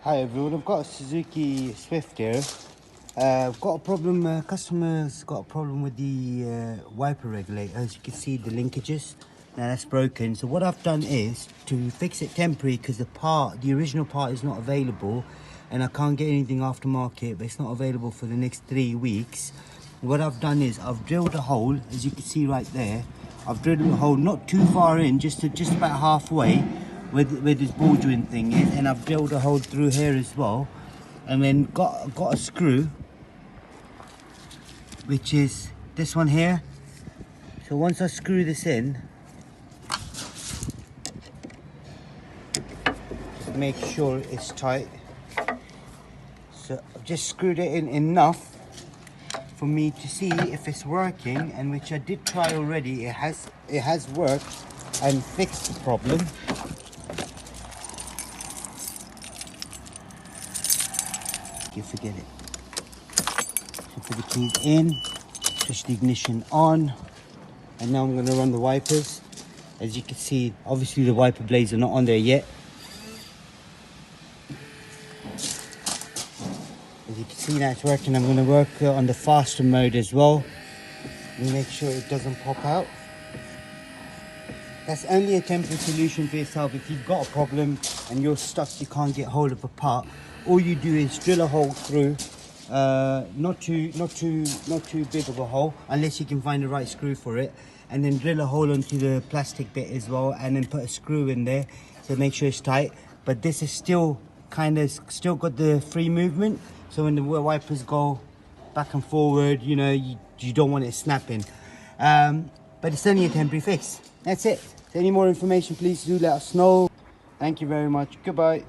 Hi everyone, I've got a Suzuki Swift here. I've got a problem, customer's got a problem with the wiper regulator. As you can see, the linkages, now that's broken. So what I've done is to fix it temporary, because the original part is not available and I can't get anything aftermarket, but it's not available for the next 3 weeks. What I've done is I've drilled a hole, as you can see right there. I've drilled a hole not too far in, just about halfway where this ball joint thing is, and I've drilled a hole through here as well, and then got a screw, which is this one here. So once I screw this in, just make sure it's tight. So I've just screwed it in enough for me to see if it's working, and which I did try already. It has worked and fixed the problem. You forget it. So put the keys in, push the ignition on, and now I'm going to run the wipers. As you can see, obviously the wiper blades are not on there yet. As you can see, now it's working. I'm going to work on the faster mode as well, and make sure it doesn't pop out. That's only a temporary solution for yourself. If you've got a problem and you're stuck, you can't get hold of a part, all you do is drill a hole through, not too big of a hole, unless you can find the right screw for it, and then drill a hole onto the plastic bit as well, and then put a screw in there, so make sure it's tight. But this is still got the free movement, so when the wipers go back and forward, you know, you don't want it snapping. But it's only a temporary fix. That's it. Any more information, please do let us know. Thank you very much. Goodbye.